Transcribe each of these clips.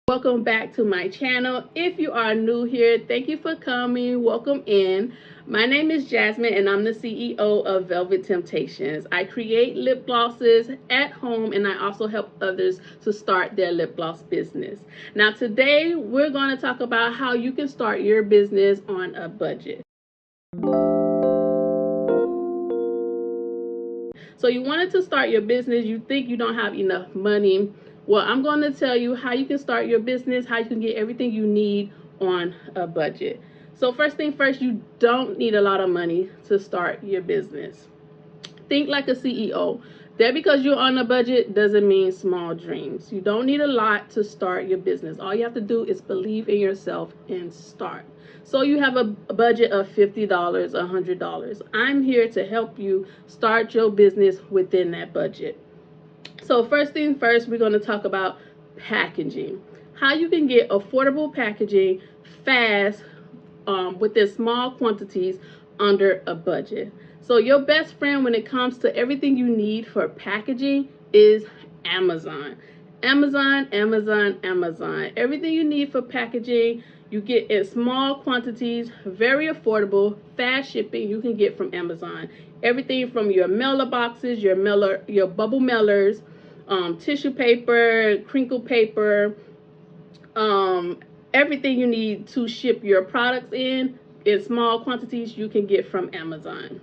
Welcome back to my channel. If you are new here, thank you for coming. Welcome in. My name is Jasmine and I'm the CEO of Velvet Temptations. I create lip glosses at home and I also help others to start their lip gloss business. Now today we're going to talk about how you can start your business on a budget. So you wanted to start your business, you think you don't have enough money. Well, I'm going to tell you how you can start your business, how you can get everything you need on a budget. So first thing first, you don't need a lot of money to start your business. Think like a CEO. That because you're on a budget doesn't mean small dreams. You don't need a lot to start your business. All you have to do is believe in yourself and start. So you have a budget of $50, $100. I'm here to help you start your business within that budget. So first thing first, we're going to talk about packaging. How you can get affordable packaging fast within small quantities under a budget. So your best friend when it comes to everything you need for packaging is Amazon. Amazon, Amazon, Amazon. Everything you need for packaging, you get in small quantities, very affordable, fast shipping, you can get from Amazon. Everything from your mailer boxes, your bubble mailers, tissue paper, crinkle paper, everything you need to ship your products in small quantities you can get from Amazon.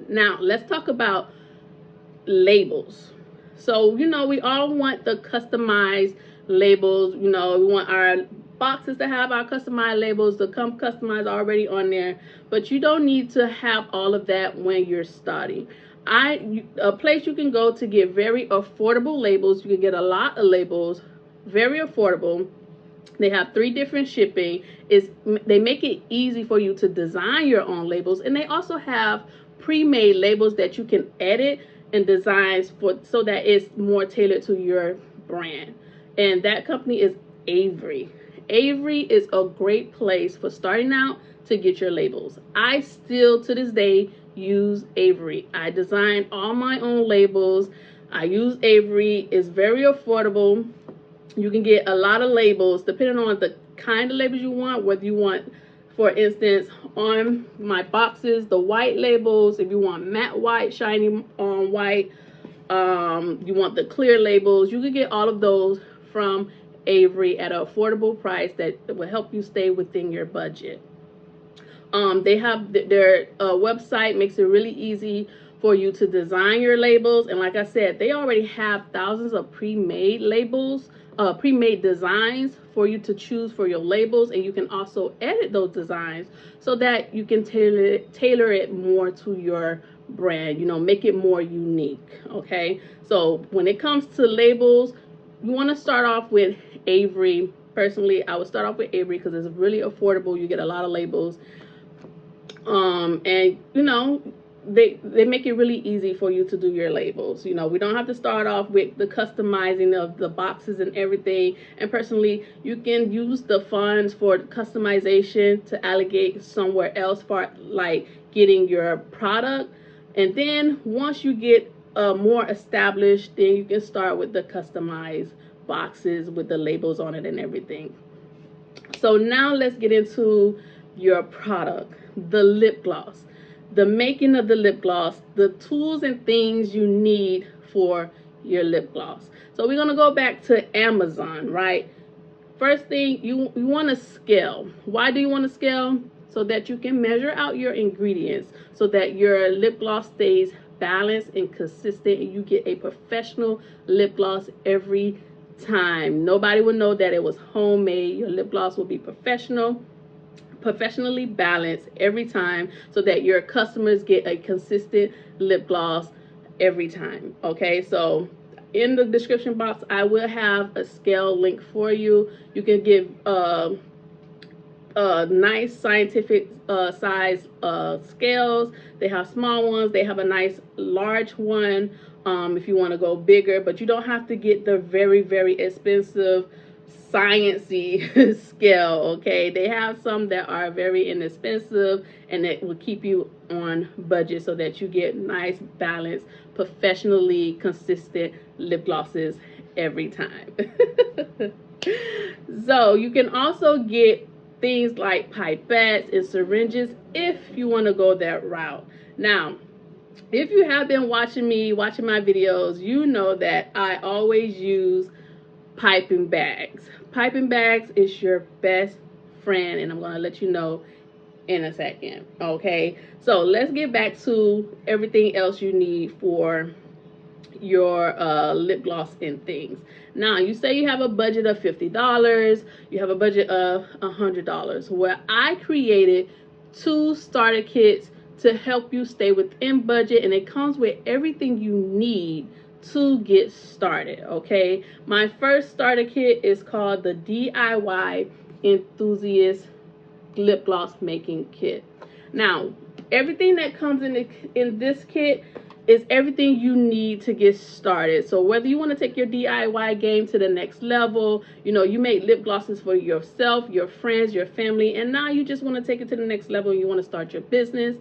Now let's talk about labels. So we all want the customized labels. We want our boxes to have our customized labels to come customized already on there, but you don't need to have all of that when you're starting. A place you can go to get very affordable labels, you can get a lot of labels, very affordable. They have 3 different shipping. They make it easy for you to design your own labels, and they also have pre-made labels that you can edit and design so that it's more tailored to your brand. And that company is Avery. Avery is a great place for starting out to get your labels. I still to this day use Avery. I design all my own labels. I use Avery. It's very affordable. You can get a lot of labels depending on the kind of labels you want, whether you want, for instance, on my boxes, the white labels, if you want matte white, shiny on white, you want the clear labels, you can get all of those from Avery at an affordable price that will help you stay within your budget. They have their website makes it really easy for you to design your labels, and like I said, they already have thousands of pre-made labels, pre-made designs for you to choose for your labels, and you can also edit those designs so that you can tailor it more to your brand, make it more unique. Okay, so when it comes to labels, you want to start off with Avery. Personally, I would start off with Avery because it's really affordable. You get a lot of labels, and they make it really easy for you to do your labels. We don't have to start off with the customizing of the boxes and everything. And personally, you can use the funds for customization to allocate somewhere else for like getting your product. And then once you get more established, then you can start with the customized boxes with the labels on it and everything. So now let's get into your product, the lip gloss. The making of the lip gloss, the tools and things you need for your lip gloss. So we're going to go back to Amazon, right? First thing, you want to scale. Why do you want to scale? So that you can measure out your ingredients so that your lip gloss stays balanced and consistent and you get a professional lip gloss every time. Nobody will know that it was homemade. Your lip gloss will be professionally balanced every time so that your customers get a consistent lip gloss every time. Okay, so in the description box I will have a scale link for you. You can give nice scientific size scales. They have small ones, they have a nice large one if you want to go bigger, but you don't have to get the very, very expensive sciencey scale. Okay, they have some that are very inexpensive and that will keep you on budget so that you get nice, balanced, professionally consistent lip glosses every time. So you can also get things like pipettes and syringes if you want to go that route. Now, if you have been watching my videos, you know that I always use piping bags. Piping bags is your best friend, and I'm going to let you know in a second. Okay, so let's get back to everything else you need for your lip gloss and things. Now, you say you have a budget of $50, you have a budget of $100. Well, I created 2 starter kits to help you stay within budget, and it comes with everything you need to get started. Okay, my first starter kit is called the DIY Enthusiast Lip Gloss Making Kit. Now, everything that comes in this kit is everything you need to get started. So whether you want to take your DIY game to the next level, you know, you make lip glosses for yourself, your friends, your family, and now you just want to take it to the next level and you want to start your business,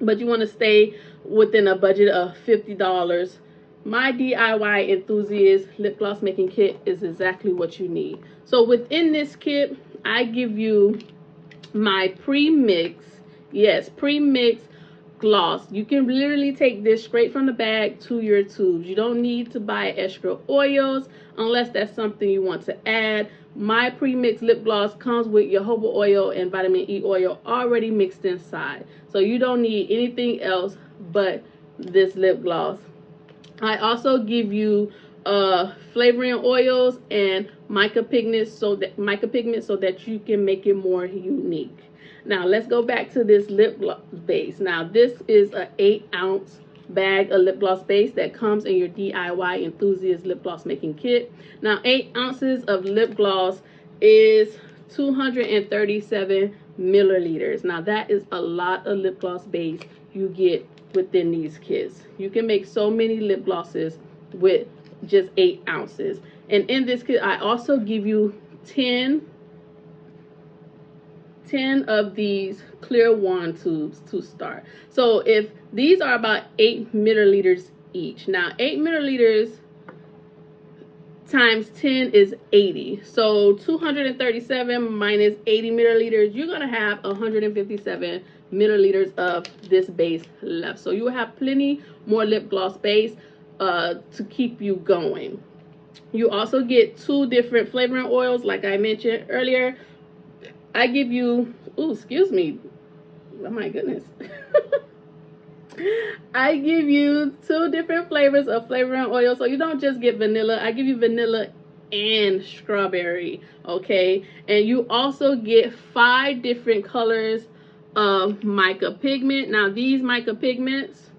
but you want to stay within a budget of $50, my DIY Enthusiast Lip Gloss Making Kit is exactly what you need. So within this kit, I give you my pre-mix, yes, pre-mix gloss. You can literally take this straight from the bag to your tubes. You don't need to buy extra oils unless that's something you want to add. My pre-mixed lip gloss comes with jojoba oil and vitamin E oil already mixed inside, so you don't need anything else but this lip gloss. I also give you flavoring oils and mica pigments so that you can make it more unique. Now let's go back to this lip gloss base. Now this is an 8-ounce bag of lip gloss base that comes in your DIY Enthusiast Lip Gloss Making Kit. Now 8 ounces of lip gloss is 237 milliliters. Now that is a lot of lip gloss base you get within these kits. You can make so many lip glosses with just 8 ounces. And in this kit, I also give you 10 of these clear wand tubes to start. So if these are about 8 milliliters each. Now 8 milliliters times 10 is 80. So 237 minus 80 milliliters, you're going to have 157 milliliters of this base left. So you will have plenty more lip gloss base to keep you going. You also get 2 different flavoring oils like I mentioned earlier. I give you, oh my goodness. I give you 2 different flavors of flavoring oil, so you don't just get vanilla. I give you vanilla and strawberry, okay? And you also get 5 different colors of mica pigment. Now these mica pigments,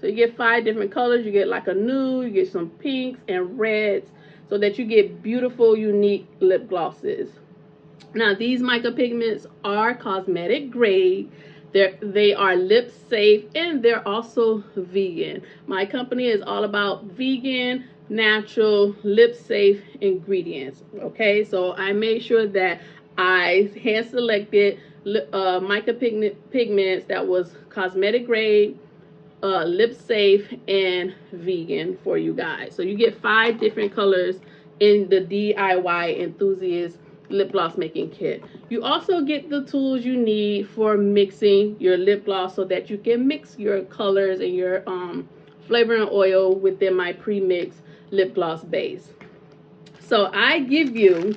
so you get 5 different colors. You get like a nude, you get some pinks and reds, so that you get beautiful, unique lip glosses. Now these mica pigments are cosmetic grade. They are lip safe, and they're also vegan. My company is all about vegan, natural, lip safe ingredients. Okay, so I made sure that I hand selected mica pigments that was cosmetic grade, lip safe, and vegan for you guys. So you get 5 different colors in the DIY Enthusiast Lip Gloss Making Kit. You also get the tools you need for mixing your lip gloss so that you can mix your colors and your flavoring oil within my pre-mixed lip gloss base. So I give you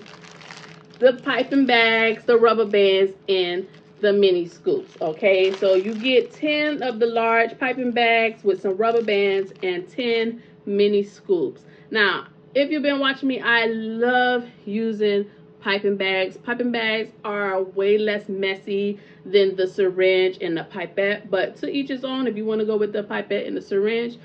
the piping bags, the rubber bands, and the mini scoops. Okay, so you get 10 of the large piping bags with some rubber bands and 10 mini scoops. Now, if you've been watching me, I love using piping bags. Piping bags are way less messy than the syringe and the pipette, but to each his own. If you want to go with the pipette and the syringe,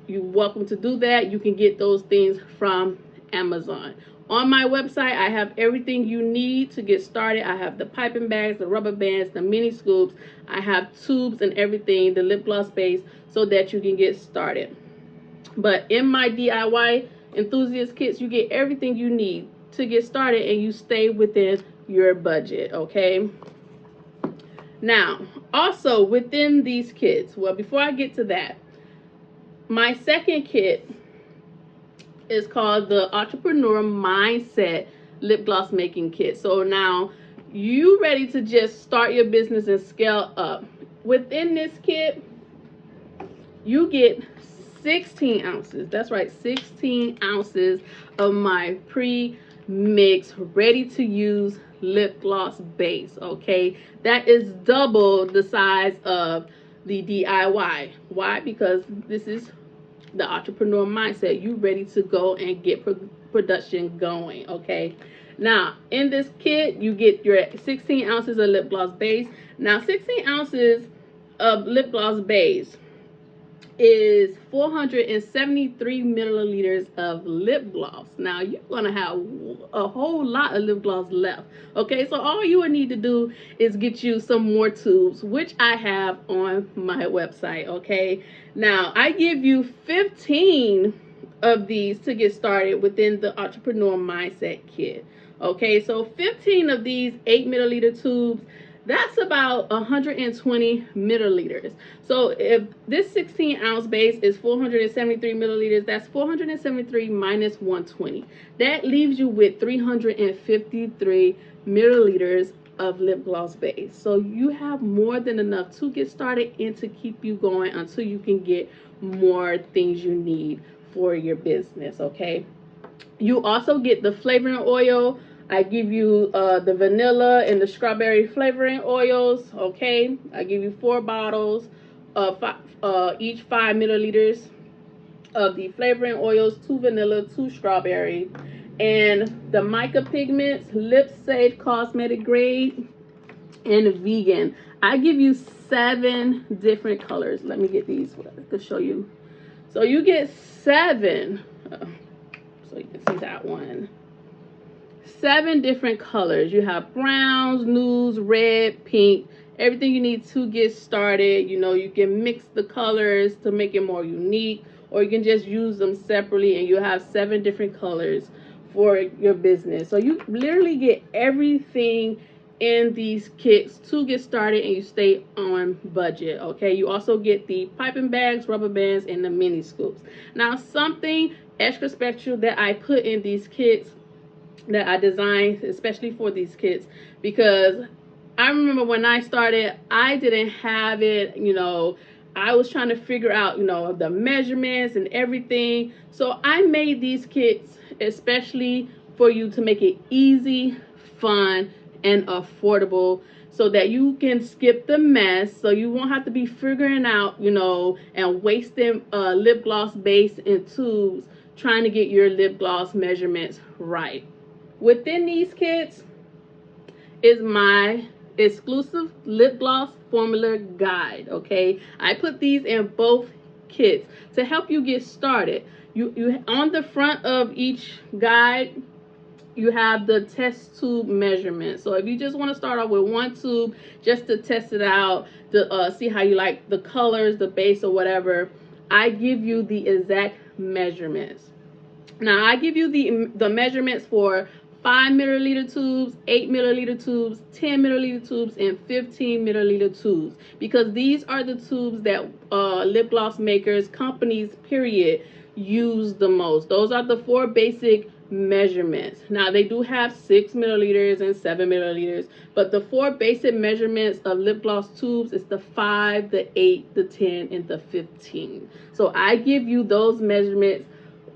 you're welcome to do that. You can get those things from Amazon. On my website, I have everything you need to get started. I have the piping bags, the rubber bands, the mini scoops. I have tubes and everything, the lip gloss base, so that you can get started. But in my DIY Enthusiast kits, you get everything you need to get started, and you stay within your budget. Okay, now also within these kits, well, before I get to that, my second kit is called the Entrepreneur Mindset lip gloss making kit. So now you ready to just start your business and scale up. Within this kit, you get 16 ounces. That's right, 16 ounces of my pre-mixed, ready to use lip gloss base. Okay, that is double the size of the DIY. Why? Because this is the entrepreneur mindset. You ready to go and get production going. Okay, now in this kit you get your 16 ounces of lip gloss base. Now 16 ounces of lip gloss base is 473 milliliters of lip gloss. Now you're gonna have a whole lot of lip gloss left. Okay, so all you would need to do is get you some more tubes, which I have on my website. Okay, now I give you 15 of these to get started within the entrepreneur mindset kit. Okay, so 15 of these 8 milliliter tubes, that's about 120 milliliters. So if this 16 ounce base is 473 milliliters, that's 473 minus 120. That leaves you with 353 milliliters of lip gloss base. So you have more than enough to get started and to keep you going until you can get more things you need for your business. Okay, you also get the flavoring oil. I give you the vanilla and the strawberry flavoring oils. Okay, I give you 4 bottles of each 5 milliliters of the flavoring oils, 2 vanilla, 2 strawberry, and the mica pigments, lip safe, cosmetic grade, and vegan. I give you 7 different colors. Let me get these to show you. So you get 7. So you can see that one. 7 different colors. You have browns, nudes, red, pink, everything you need to get started. You know, you can mix the colors to make it more unique, or you can just use them separately and you have 7 different colors for your business. So you literally get everything in these kits to get started and you stay on budget. Okay, you also get the piping bags, rubber bands, and the mini scoops. Now something extra special that I put in these kits that I designed especially for these kits, because I remember when I started, I didn't have it, you know, I was trying to figure out, you know, the measurements and everything. So I made these kits especially for you to make it easy, fun, and affordable, so that you can skip the mess, so you won't have to be figuring out, you know, and wasting lip gloss base and tubes trying to get your lip gloss measurements right. Within these kits is my exclusive lip gloss formula guide. Okay, I put these in both kits to help you get started. You on the front of each guide, you have the test tube measurement. So if you just want to start off with 1 tube just to test it out, to see how you like the colors, the base, or whatever, I give you the exact measurements. Now I give you the measurements for 5 milliliter tubes, 8 milliliter tubes, 10 milliliter tubes, and 15 milliliter tubes, because these are the tubes that lip gloss makers, companies, period, use the most. Those are the 4 basic measurements. Now they do have 6 milliliters and 7 milliliters, but the 4 basic measurements of lip gloss tubes is the 5, the 8, the 10, and the 15. So I give you those measurements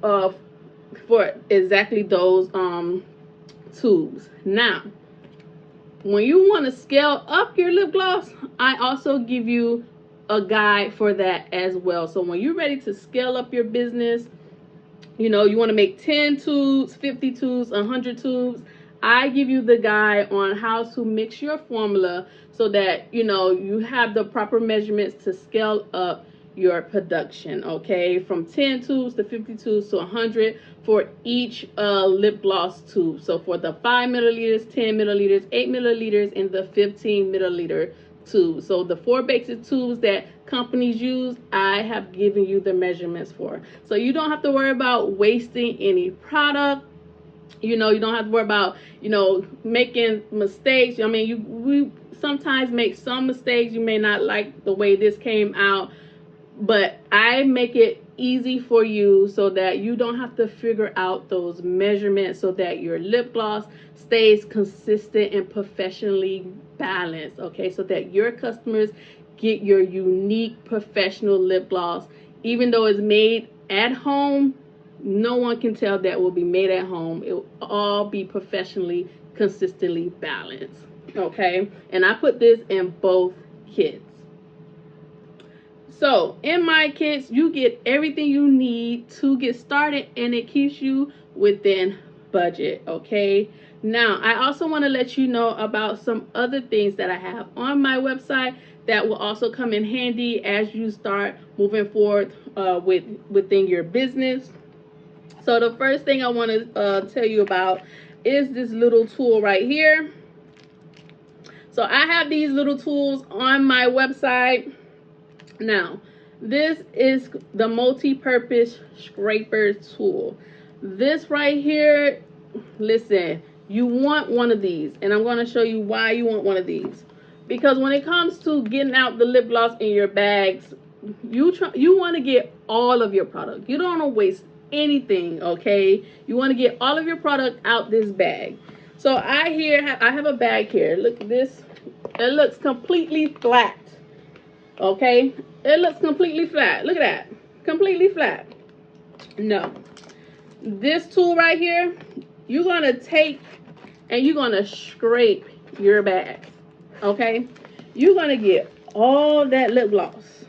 for exactly those tubes. Now when you want to scale up your lip gloss, I also give you a guide for that as well. So when you're ready to scale up your business, you know, you want to make 10 tubes, 50 tubes, 100 tubes, I give you the guide on how to mix your formula so that, you know, you have the proper measurements to scale up your production. Okay, from 10 tubes to 50 tubes to 100 for each lip gloss tube. So for the 5 milliliters, 10 milliliters, 8 milliliters, and the 15 milliliter tube. So the 4 basic tubes that companies use, I have given you the measurements for. So you don't have to worry about wasting any product. You know, you don't have to worry about, you know, making mistakes. I mean, we sometimes make some mistakes. You may not like the way this came out, but I make it easy for you so that you don't have to figure out those measurements, so that your lip gloss stays consistent and professionally balanced, okay? So that your customers get your unique professional lip gloss. Even though it's made at home, no one can tell that will be made at home. It will all be professionally, consistently balanced, okay? And I put this in both kits. So in my kits, you get everything you need to get started, and it keeps you within budget, okay? Now, I also want to let you know about some other things that I have on my website that will also come in handy as you start moving forward within your business. So the first thing I want to tell you about is this little tool right here. So I have these little tools on my website. Now, this is the multi-purpose scraper tool. This right here, listen, you want one of these, and I'm going to show you why you want one of these. Because when it comes to getting out the lip gloss in your bags, you want to get all of your product. You don't want to waste anything, okay? You want to get all of your product out this bag. So I have a bag here. Look at this. It looks completely flat. Okay, it looks completely flat. Look at that, completely flat. No, this tool right here, you're gonna take and you're gonna scrape your bag. Okay, you're gonna get all that lip gloss.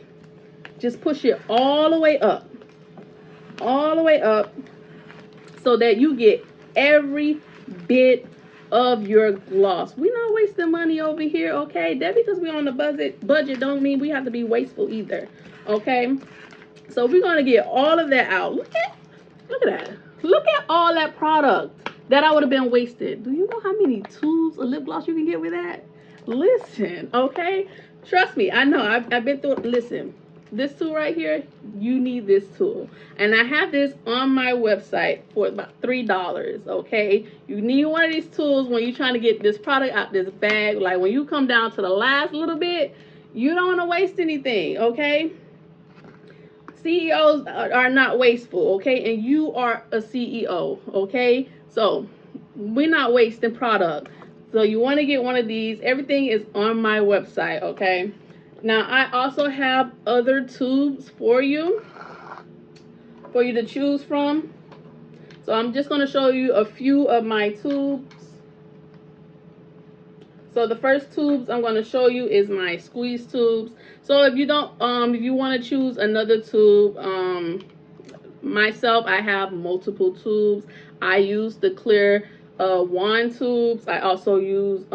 Just push it all the way up, so that you get every bit of your gloss. We're not wasting money over here, okay? That because we're on the budget don't mean we have to be wasteful either, okay? So we're gonna get all of that out. Look at that. Look at all that product that I would have been wasted. Do you know how many tubes of lip gloss you can get with that? Listen, okay? Trust me, I know. I've been through it. Listen, this tool right here, you need this tool. And I have this on my website for about $3, okay? You need one of these tools when you're trying to get this product out this bag. Like when you come down to the last little bit, you don't want to waste anything, okay? CEOs are not wasteful, okay? And you are a CEO, okay? So we're not wasting product. So you want to get one of these. Everything is on my website, okay? Now, I also have other tubes for you to choose from. So I'm just going to show you a few of my tubes. So the first tubes I'm going to show you is my squeeze tubes. So if you don't, if you want to choose another tube, myself, I have multiple tubes. I use the clear wand tubes. I also use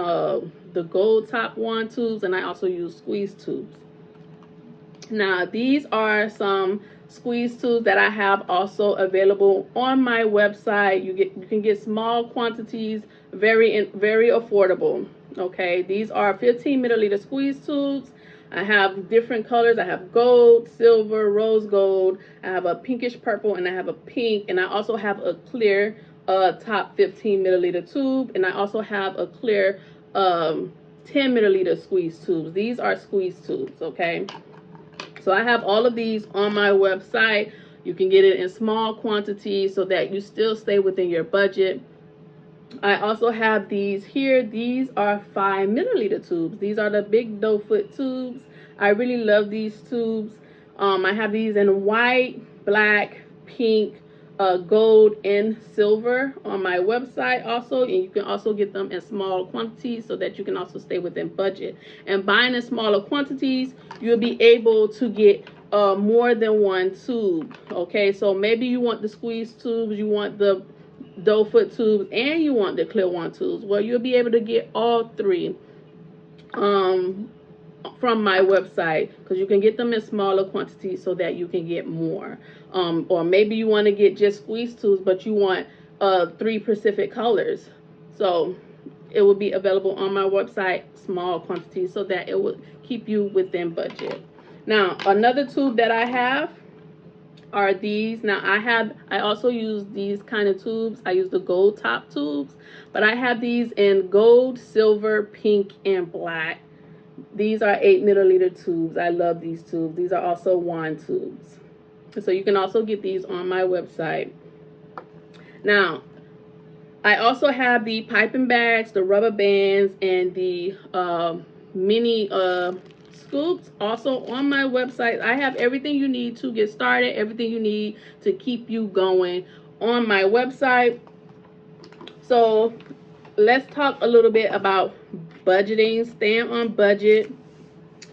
the gold top wand tubes, and I also use squeeze tubes. Now these are some squeeze tubes that I have also available on my website. You can get small quantities, very affordable. Okay, these are 15 milliliter squeeze tubes. I have different colors. I have gold, silver, rose gold. I have a pinkish purple, and I have a pink, and I also have a clear top 15 milliliter tube, and I also have a clear 10 milliliter squeeze tubes. These are squeeze tubes, okay? So I have all of these on my website. You can get it in small quantities so that you still stay within your budget. I also have these here. These are 5 milliliter tubes. These are the big doe foot tubes. I really love these tubes. I have these in white, black, pink, gold, and silver on my website also, and you can also get them in small quantities so that you can also stay within budget. And buying in smaller quantities, you'll be able to get more than one tube, okay? So maybe you want the squeeze tubes, you want the doe foot tubes, and you want the clear wand tubes. Well, you'll be able to get all three from my website, because you can get them in smaller quantities so that you can get more. Or maybe you want to get just squeeze tubes, but you want 3 specific colors. So it will be available on my website, small quantities, so that it will keep you within budget. Now, another tube that I have are these. Now I also use these kind of tubes. I use the gold top tubes, but I have these in gold, silver, pink, and black. These are 8 milliliter tubes. I love these tubes. These are also wand tubes. So you can also get these on my website. Now, I also have the piping bags, the rubber bands, and the mini scoops also on my website. I have everything you need to get started, everything you need to keep you going on my website. So let's talk a little bit about budgeting, staying on budget.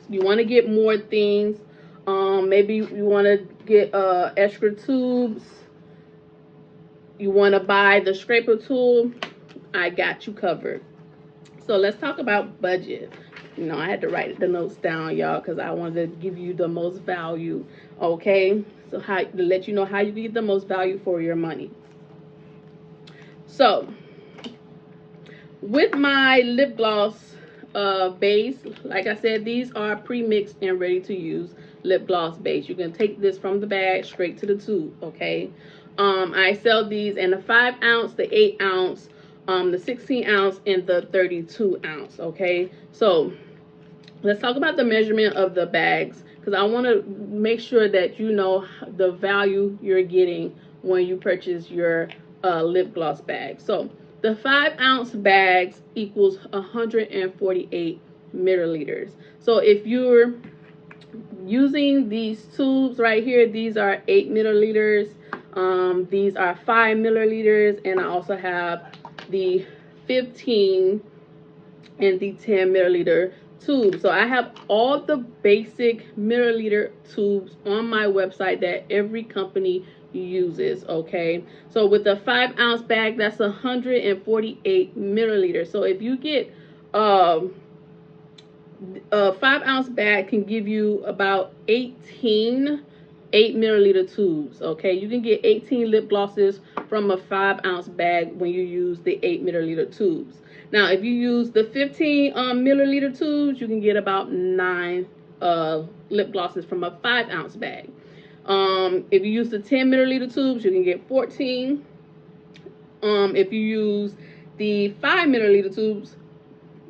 You want to get more things. Maybe you want to get extra tubes. You want to buy the scraper tool. I got you covered. So let's talk about budget. You know, I had to write the notes down, y'all, because I wanted to give you the most value. Okay, so how to let you know how you can get the most value for your money. So with my lip gloss base, like I said, these are pre-mixed and ready to use lip gloss base. You can take this from the bag straight to the tube. Okay, I sell these in the 5 ounce, the 8 ounce, the 16 ounce, and the 32 ounce. Okay, so let's talk about the measurement of the bags, because I want to make sure that you know the value you're getting when you purchase your lip gloss bag. So the 5 ounce bags equals 148 milliliters. So if you're using these tubes right here, these are 8 milliliters. These are 5 milliliters, and I also have the 15 and the 10 milliliter tubes. So I have all the basic milliliter tubes on my website that every company uses. Okay, so with the 5 ounce bag, that's 148 milliliters. So if you get a 5 ounce bag, can give you about 18 8 milliliter tubes. Okay, you can get 18 lip glosses from a 5 ounce bag when you use the 8 milliliter tubes. Now if you use the 15 milliliter tubes, you can get about 9 lip glosses from a 5 ounce bag. If you use the 10 milliliter tubes, you can get 14. If you use the 5 milliliter tubes,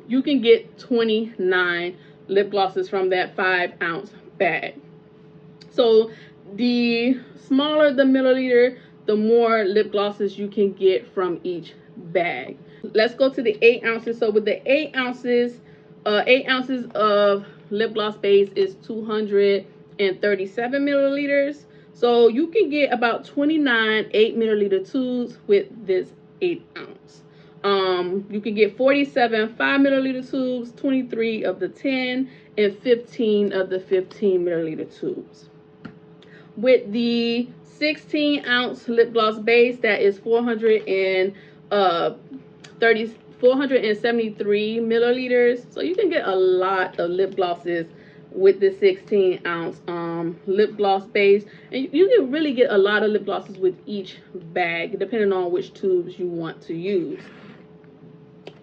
you can get 29 lip glosses from that 5 ounce bag. So the smaller the milliliter, the more lip glosses you can get from each bag. Let's go to the 8 ounces. So with the 8 ounces, 8 ounces of lip gloss base is 237 milliliters. So you can get about 29 8 milliliter tubes with this 8 ounce. You can get 47 5 milliliter tubes, 23 of the 10, and 15 of the 15 milliliter tubes. With the 16 ounce lip gloss base, that is 473 milliliters. So you can get a lot of lip glosses with the 16 ounce lip gloss base, and you can really get a lot of lip glosses with each bag depending on which tubes you want to use.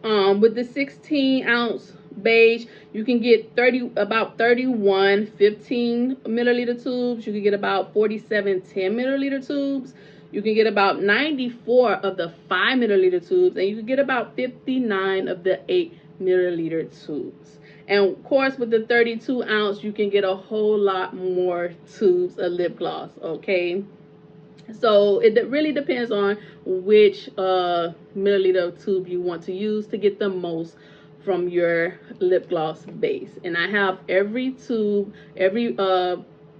With the 16 ounce beige, you can get about 31 15 milliliter tubes. You can get about 47 10 milliliter tubes. You can get about 94 of the 5 milliliter tubes, and you can get about 59 of the 8 milliliter tubes. And of course, with the 32 ounce, you can get a whole lot more tubes of lip gloss. Okay, so it really depends on which milliliter tube you want to use to get the most from your lip gloss base. And I have every tube, every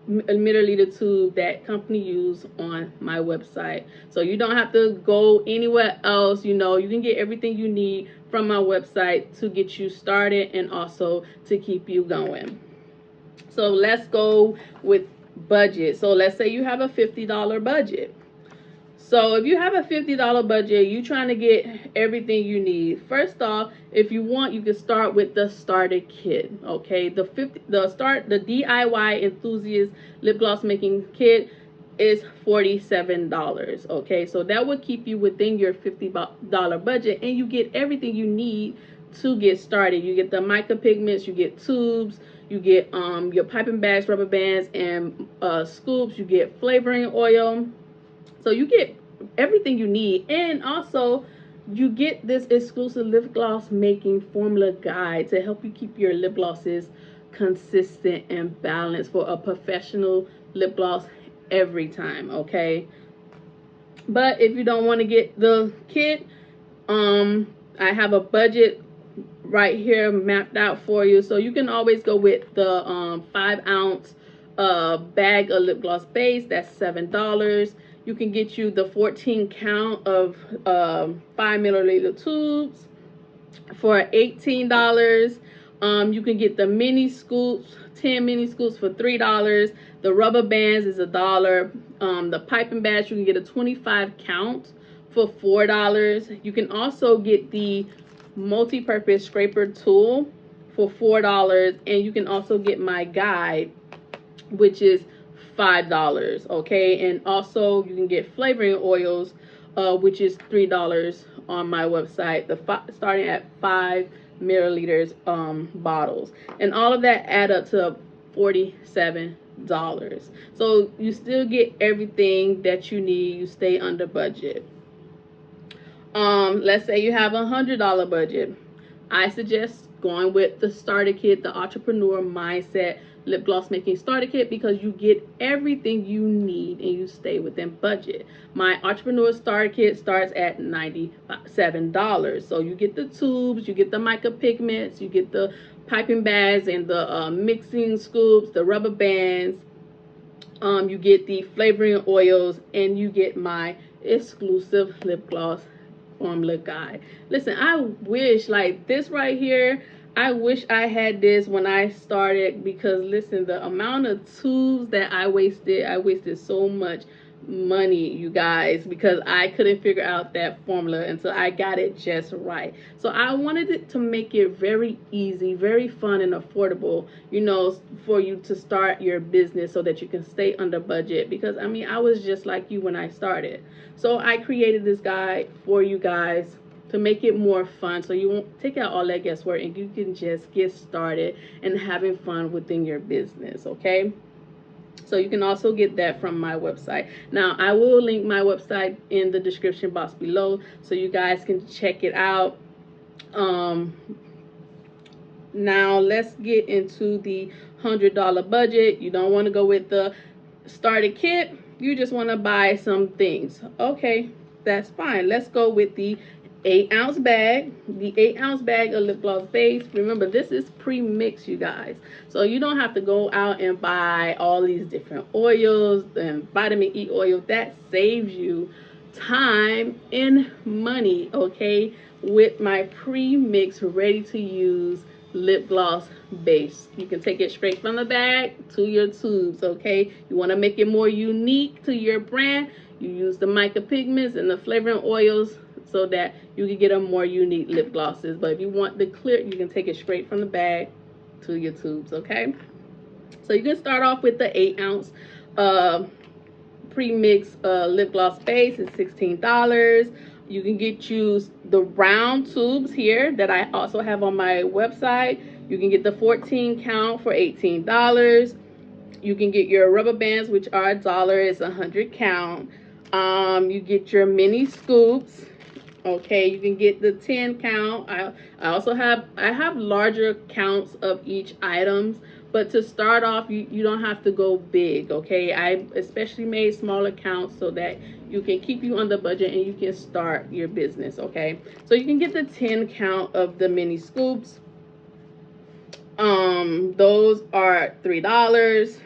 milliliter tube that company use on my website, so you don't have to go anywhere else. You know, you can get everything you need from my website to get you started and also to keep you going. So let's go with budget. So let's say you have a $50 budget. So if you have a $50 budget, you're trying to get everything you need. First off, if you want, you can start with the starter kit. Okay, the DIY enthusiast lip gloss making kit is $47. Okay, so that would keep you within your $50 budget, and you get everything you need to get started. You get the mica pigments, you get tubes, you get your piping bags, rubber bands, and scoops. You get flavoring oil. So you get everything you need, and also you get this exclusive lip gloss making formula guide to help you keep your lip glosses consistent and balanced for a professional lip gloss every time, okay? But if you don't want to get the kit, I have a budget right here mapped out for you, so you can always go with the 5-ounce bag of lip gloss base. That's $7. You can get you the 14 count of 5 milliliter tubes for $18. You can get the mini scoops, 10 mini scoops for $3. The rubber bands is $1. The piping bags, you can get a 25 count for $4. You can also get the multi-purpose scraper tool for $4, and you can also get my guide, which is $5, okay? And also you can get flavoring oils, which is $3 on my website, starting at 5 milliliters bottles, and all of that add up to $47. So you still get everything that you need. You stay under budget. Let's say you have $100 budget. I suggest going with the starter kit, the entrepreneur mindset lip gloss making starter kit, because you get everything you need and you stay within budget. My entrepreneur starter kit starts at $97. So you get the tubes, you get the mica pigments, you get the piping bags and the mixing scoops, the rubber bands, you get the flavoring oils, and you get my exclusive lip gloss formula guide. Listen, I wish, like this right here, I wish I had this when I started, because listen, the amount of tubes that I wasted so much money, you guys, because I couldn't figure out that formula until I got it just right. So I wanted it to make it very easy, very fun and affordable, you know, for you to start your business so that you can stay under budget, because I mean, I was just like you when I started. So I created this guide for you guys to make it more fun, so you won't take out all that guesswork and you can just get started and having fun within your business, okay? So you can also get that from my website. Now, I will link my website in the description box below so you guys can check it out. Now, let's get into the $100 budget. You don't want to go with the starter kit. You just want to buy some things. Okay, that's fine. Let's go with the 8-ounce bag. The 8-ounce bag of lip gloss base. Remember, this is pre-mixed, you guys, so you don't have to go out and buy all these different oils and vitamin E oil. That saves you time and money, okay, with my pre-mixed ready to use lip gloss base. You can take it straight from the bag to your tubes, okay? You want to make it more unique to your brand, you use the mica pigments and the flavoring oils so that you can get a more unique lip glosses. But if you want the clear, you can take it straight from the bag to your tubes, okay? So you can start off with the 8-ounce pre-mixed lip gloss base. It's $16. You can get you the round tubes here that I also have on my website. You can get the 14 count for $18. You can get your rubber bands, which are $1. It's 100 count. You get your mini scoops. Okay, you can get the 10 count. I have larger counts of each items, but to start off, you don't have to go big, okay? I especially made smaller counts so that you can keep you on the budget and you can start your business, okay? So you can get the 10 count of the mini scoops. Those are $3,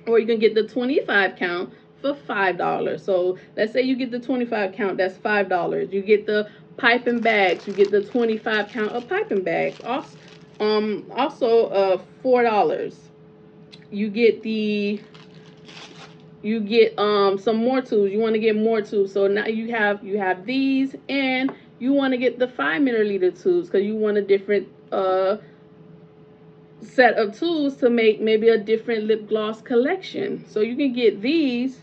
or you can get the 25 count for $5. So let's say you get the 25 count, that's $5. You get the piping bags, you get the 25 count of piping bags, also $4. You get some more tubes. You want to get more tubes, so now you have these, and you want to get the 5 milliliter tubes because you want a different set of tools to make maybe a different lip gloss collection. So you can get these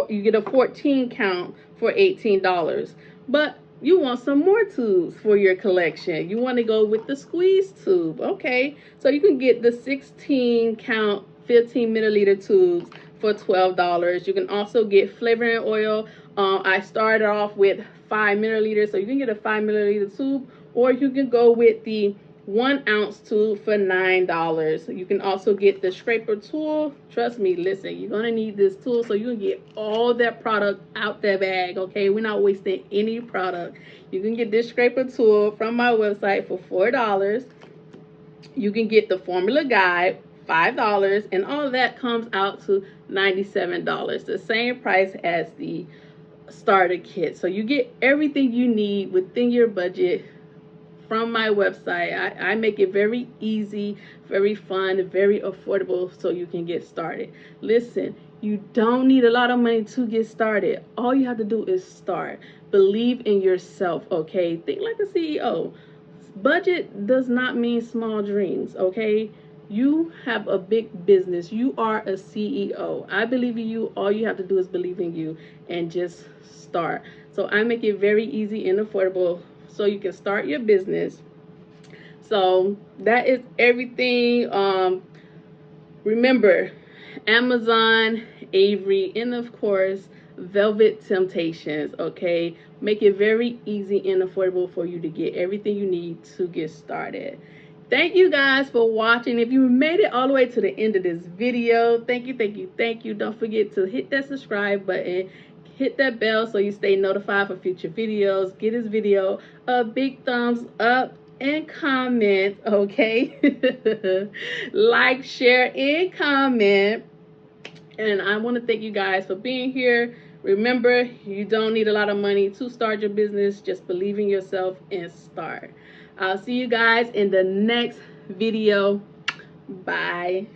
you get a 14 count for $18. But you want some more tubes for your collection. You want to go with the squeeze tube. Okay, so you can get the 16 count 15 milliliter tubes for $12. You can also get flavoring oil. I started off with 5 milliliters, so you can get a 5 milliliter tube, or you can go with the 1-ounce tube for $9. You can also get the scraper tool. Trust me, listen, you're gonna need this tool so you can get all that product out that bag. Okay, we're not wasting any product. You can get this scraper tool from my website for $4. You can get the formula guide, $5, and all of that comes out to $97, the same price as the starter kit. So you get everything you need within your budget from my website. I make it very easy, very fun, very affordable so you can get started. Listen, you don't need a lot of money to get started. All you have to do is start. Believe in yourself, okay? Think like a CEO. Budget does not mean small dreams, okay? You have a big business. You are a CEO. I believe in you. All you have to do is believe in you and just start. So I make it very easy and affordable so you can start your business. So that is everything. Remember, Amazon, Avery, and of course, Velvet Temptations, okay? Make it very easy and affordable for you to get everything you need to get started. Thank you guys for watching. If you made it all the way to the end of this video, thank you, thank you, thank you. Don't forget to hit that subscribe button. Hit that bell so you stay notified for future videos. Give this video a big thumbs up and comment, okay? Like, share, and comment. And I want to thank you guys for being here. Remember, you don't need a lot of money to start your business. Just believe in yourself and start. I'll see you guys in the next video. Bye.